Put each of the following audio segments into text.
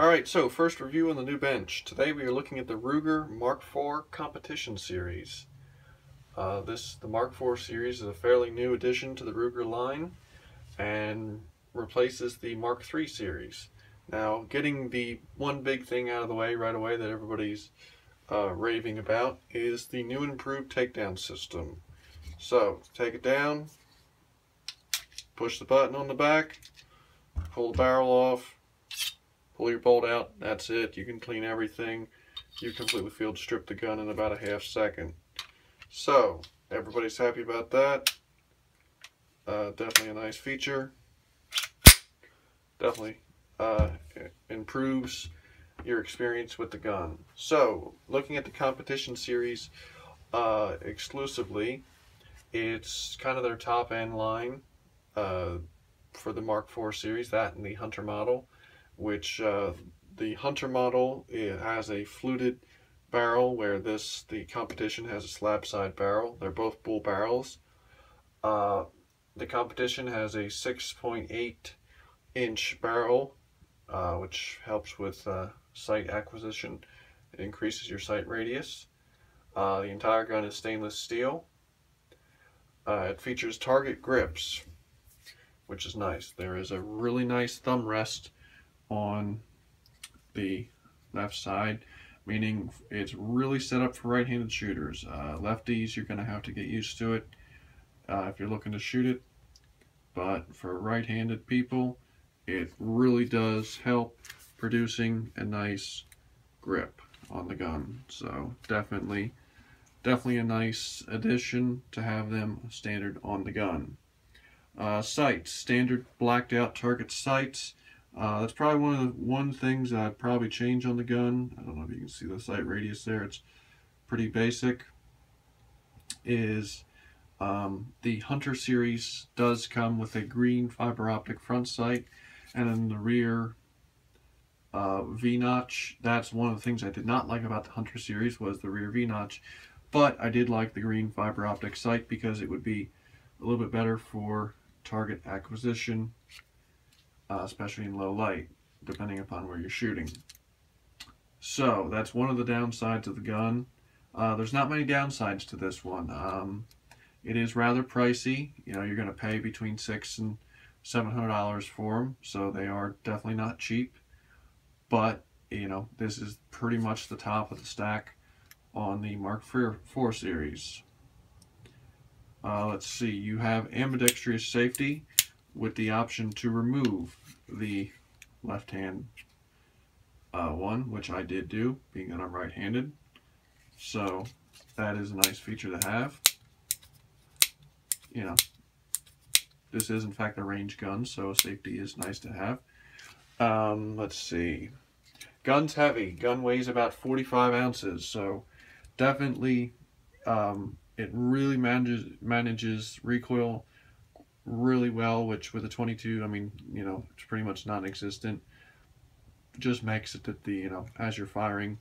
Alright, so first review on the new bench. Today we are looking at the Ruger Mark IV Competition Series. The Mark IV series is a fairly new addition to the Ruger line and replaces the Mark III series. Now, getting the one big thing out of the way right away that everybody's raving about is the new improved takedown system. So, take it down, push the button on the back, pull the barrel off, pull your bolt out, that's it. You can clean everything. You completely field strip the gun in about a half second. So, everybody's happy about that. Definitely a nice feature. Definitely improves your experience with the gun. So, looking at the competition series exclusively, it's kind of their top end line for the Mark IV series, that and the Hunter model, which the Hunter model, it has a fluted barrel, where the competition has a slab side barrel. They're both bull barrels. The competition has a 6.8 inch barrel, which helps with sight acquisition. It increases your sight radius. The entire gun is stainless steel. It features target grips, which is nice. There is a really nice thumb rest on the left side, meaning it's really set up for right-handed shooters. Lefties, you're going to have to get used to it if you're looking to shoot it, but for right-handed people, it really does help producing a nice grip on the gun. So definitely a nice addition to have them standard on the gun. Sights, standard blacked out target sights. That's probably one things that I'd probably change on the gun. I don't know if you can see the sight radius there. It's pretty basic. Is the Hunter series does come with a green fiber optic front sight, and in the rear V-notch. That's one of the things I did not like about the Hunter series, was the rear V-notch, but I did like the green fiber optic sight because it would be a little bit better for target acquisition, especially in low light, depending upon where you're shooting. So that's one of the downsides of the gun. There's not many downsides to this one. It is rather pricey. You know, you're going to pay between $600 and $700 for them, so they are definitely not cheap. But you know, this is pretty much the top of the stack on the Mark IV series. Let's see. You have ambidextrous safety with the option to remove the left hand one, which I did do, being that I'm right-handed. So that is a nice feature to have. You know, this is in fact a range gun, so safety is nice to have. Let's see. Gun's heavy. Gun weighs about 45 ounces, so definitely it really manages recoil really well, which with a 22, I mean, you know, it's pretty much non-existent. Just makes it that as you're firing,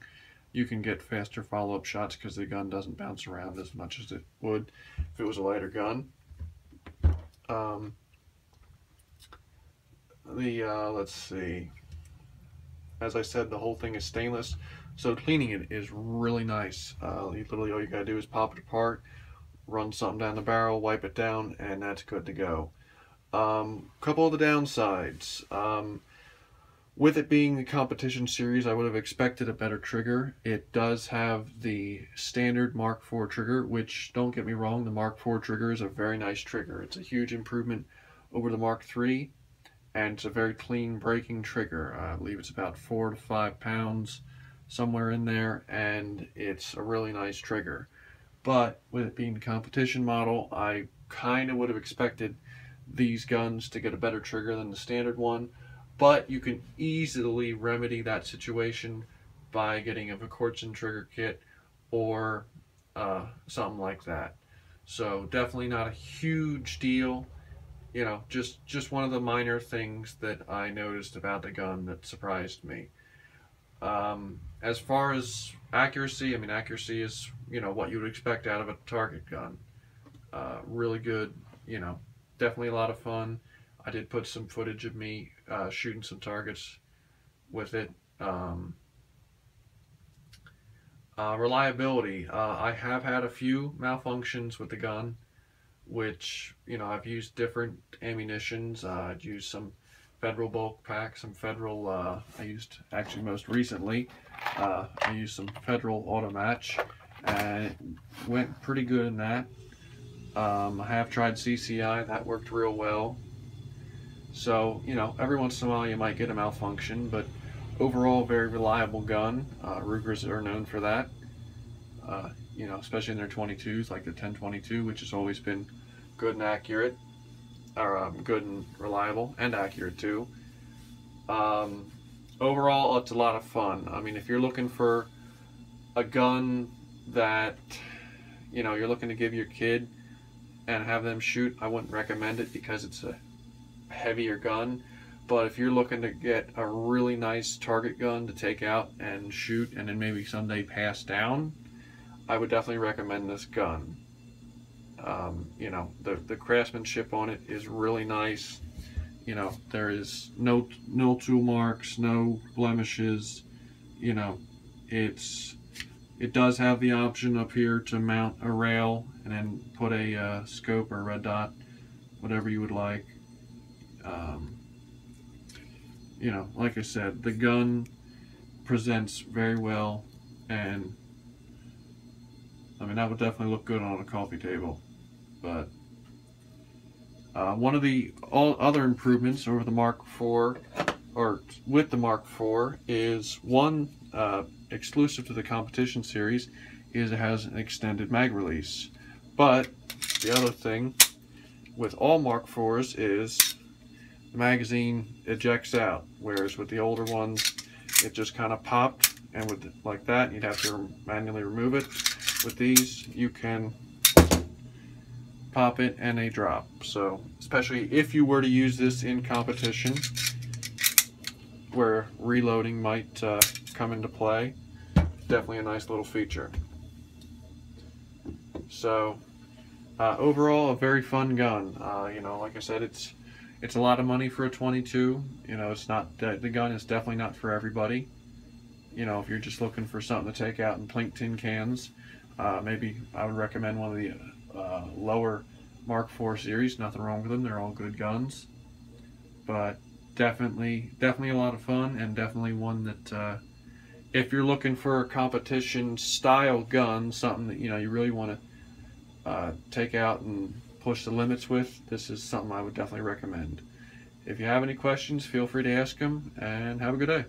you can get faster follow-up shots because the gun doesn't bounce around as much as it would if it was a lighter gun. Let's see. As I said, the whole thing is stainless, so cleaning it is really nice. Literally all you gotta do is pop it apart, run something down the barrel, wipe it down, and that's good to go. Couple of the downsides. With it being the competition series, I would have expected a better trigger. It does have the standard Mark IV trigger, which, don't get me wrong, the Mark IV trigger is a very nice trigger. It's a huge improvement over the Mark III, and it's a very clean braking trigger. I believe it's about 4 to 5 pounds, somewhere in there, and it's a really nice trigger. But with it being the competition model, I kind of would have expected these guns to get a better trigger than the standard one. But you can easily remedy that situation by getting a Vakortsen trigger kit or something like that. So definitely not a huge deal. You know, just one of the minor things that I noticed about the gun that surprised me. As far as accuracy, I mean, accuracy is, you know, what you would expect out of a target gun. Really good, you know, definitely a lot of fun. I did put some footage of me shooting some targets with it, Um, Reliability. I have had a few malfunctions with the gun, which, you know, I've used different ammunitions. I've used some Federal bulk pack, some Federal, I used actually most recently, I used some Federal auto match, and it went pretty good in that. I have tried CCI, that worked real well. So, you know, every once in a while you might get a malfunction, but overall, very reliable gun. Rugers are known for that. You know, especially in their 22s, like the 1022, which has always been good and accurate, or good and reliable, and accurate too. Overall, it's a lot of fun. I mean, if you're looking for a gun that, you know, you're looking to give your kid and have them shoot, I wouldn't recommend it because it's a heavier gun. But if you're looking to get a really nice target gun to take out and shoot and then maybe someday pass down, I would definitely recommend this gun. You know, the craftsmanship on it is really nice. You know, there is no tool marks, no blemishes. You know, it does have the option up here to mount a rail and then put a scope or a red dot, whatever you would like. You know, like I said, the gun presents very well, and I mean, that would definitely look good on a coffee table. But one of the other improvements over the Mark IV, or with the Mark IV, is one exclusive to the competition series, is it has an extended mag release. But the other thing with all Mark IVs is the magazine ejects out, whereas with the older ones it just kind of popped, and with like that you'd have to manually remove it. With these you can pop it and they drop. So especially if you were to use this in competition where reloading might come into play, definitely a nice little feature. So overall, a very fun gun. You know, like I said, it's a lot of money for a 22. You know, it's not, the gun is definitely not for everybody. You know, if you're just looking for something to take out and plink tin cans, maybe I would recommend one of the lower Mark IV series. Nothing wrong with them, they're all good guns. But definitely a lot of fun, and definitely one that if you're looking for a competition style gun, something that, you know, you really want to take out and push the limits with, this is something I would definitely recommend. If you have any questions, feel free to ask them, and have a good day.